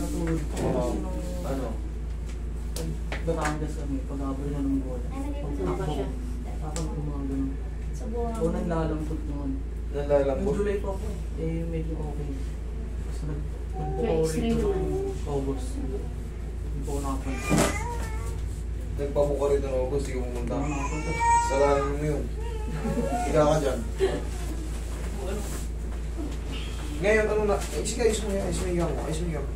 natulog. Ano? Batangas kami, pag-abol na ng bola. Sumaka siya. Tapos mga ganun. Sa buwan. Unang lalambot naman. Yung Nalalambot? July pa po, eh medyo okay. Tapos May x-ray nagpo-rate naman. ng August. Hindi po ako nakapunta. Nagpabuka rin ng August, hindi ko pumunta. Hindi ako nakapunta. Salanan mo yun. Higa ka dyan. Ngayon, ano na? Sige, ayos mo yan. Ayos mo higa mo. Ayos mo higa mo.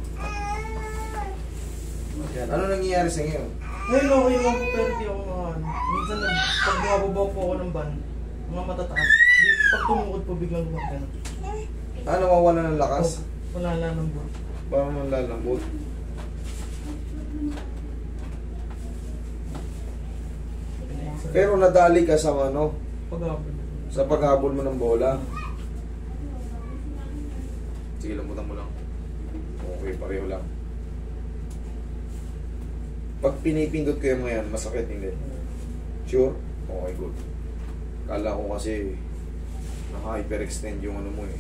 Yan. Ano nangyayari sa ngayon? Ngayon okay lang po, pero di ako minsan pag bumababa po ako ng van, mga matataas. Pag tumukod po, biglang gumagana. Nawawala ng lakas? Wala na ng buwan. Parang nalalambot. Pero nadali ka sa ano? Pag-abol. Sa paghabol mo ng bola. Sige, lambutan mo lang. Okay, pareho lang. Pag pinipindot ko yung mga yan, masakit hindi. Sure? Okay, good. Kala ko kasi naka-hyperextend yung ano mo eh.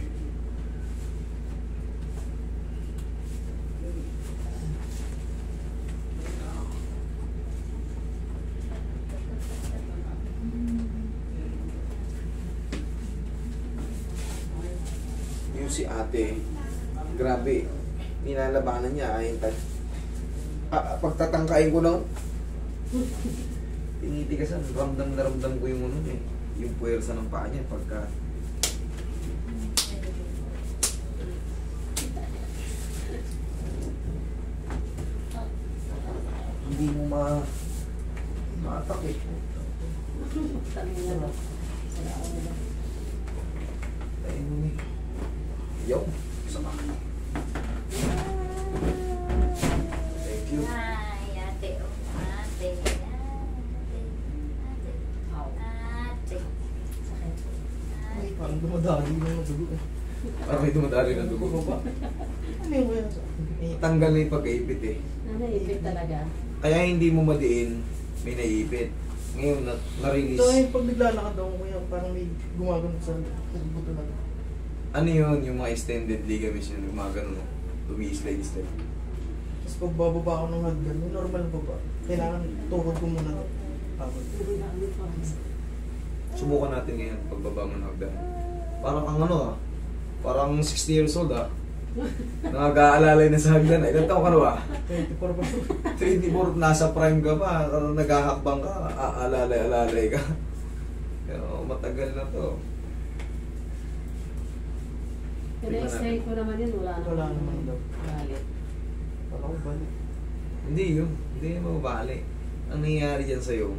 Yung si ate, grabe, nilalabanan niya ay pagtatangkain ko ng tinitigasan, ramdam na ramdam ko yung ano eh, yung puwersa ng paa niya pagka hindi mo ma-attack eh. Tayo mo ni yo, sama. Thank you. Ay, ate, oh, ate, ate, ate. Sakit. Ay, parang dumadali na yung dugo eh. Parang may dumadali ng dugo. Baba. Ano yung kaya sa Tanggal na yung pagkaipit eh. Naipit talaga. Kaya hindi mo madiin, may naipit. Ngayon, narilis. So, pag naglalakad ako, kuya, parang may gumagano sa buto na. Ano yun, yung mga extended ligaments yun, gumagano no? Tumi-slide. Tapos pag bababa ako ng hagdan, yung normal na baba, kailangan tuhod ko muna ito. Tapos, Subukan natin ngayon, pagbaba mo ng hagdan. Parang kang ano parang 60 years old Nag-aalalay na sa hagdan. Ilan taon ka na ba? 24 pa. 24, nasa prime ka pa, naghahakbang ka, aalalay ka. Pero matagal na to. Pero x-ray ko naman yun, wala naman. Wala naman daw. Galit. Wala ko balik. Hindi yun, hindi yun mababali. Ang nangyayari dyan sa'yo,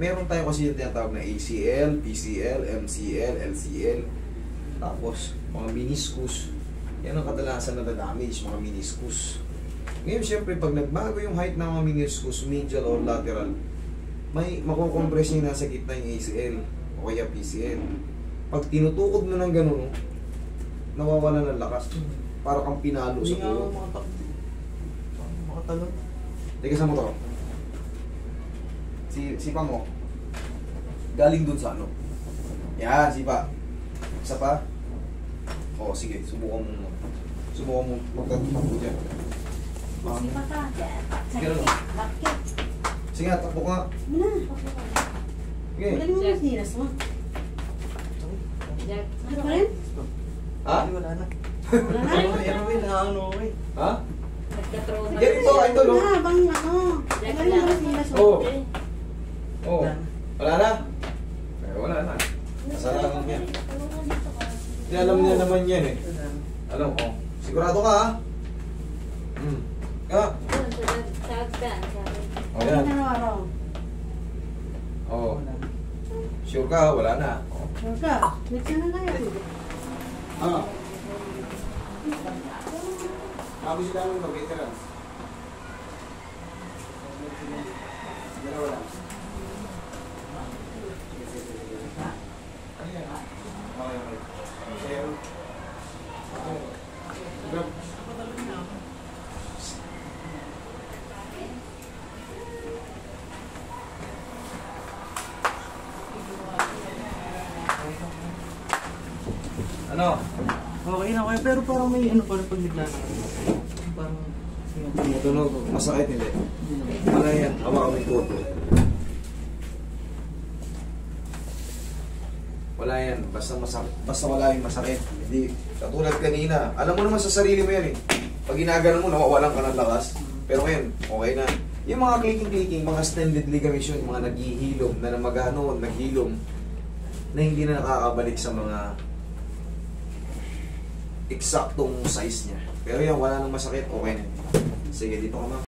meron tayo kasi yung tinatawag na ACL, PCL, MCL, LCL, tapos mga meniscus. Yan ang kadalasan na damage, mga meniscus. Ngayon, syempre, pag nagbago yung height ng mga meniscus, medial or lateral, may makukompress niya nasa gitna yung ACL o kaya PCL. Pag tinutukod mo ng ganun, nawawala ng lakas. Para kang pinalo Hindi sa nga ako tulo. makatalon. Teka sa mo to. Sipa mo. Galing dun sa ano. Yan, sipa. Isa pa. O, sige. Subukan mo. Subukan mo magtatakbo dyan. Sipa ka. Ganun. Bakit? Sige nga, takbo ka. Muna. Okay. Wala mo yung siras mo. Jack. Ano pa rin? Ha? Ay, wala na. Wala na. Erwin, ano eh. Ha? Nagkatrauma. Yan ito, ito, no? Bang ano. Wala na yung siras mo. Oo. Oo. Wala na? Eh, wala na. Masarap lang yan. Alam niya naman yan eh. Alam ko. Sigurado ka ha? Ka? O yan. araw? O. Sure ka? Wala na. Sure ka? Next na kayo. Ah. Ako sila nung veterans. Dalawa lang. Ano yan? Okay, okay. Share. Grab. Ano? Okay na kayo, pero parang may ano pa rin pag naglalakad. Parang Tumutunog. Masakit hindi. Wala yan. Hawa kami koto. Wala yan. Basta masakit. Basta wala yung masakit. Hindi. Katulad kanina. Alam mo naman sa sarili mo yan eh. Pag ginaganon mo, nawawalan ka ng lakas. Pero ngayon, okay na. Yung mga clicking-clicking, mga extended ligaments yun, mga naghihilom, na namagano, naghilom, na hindi na nakakabalik sa mga eksaktong size niya. Pero yan, wala nang masakit, okay na. Sige, dito ka ma.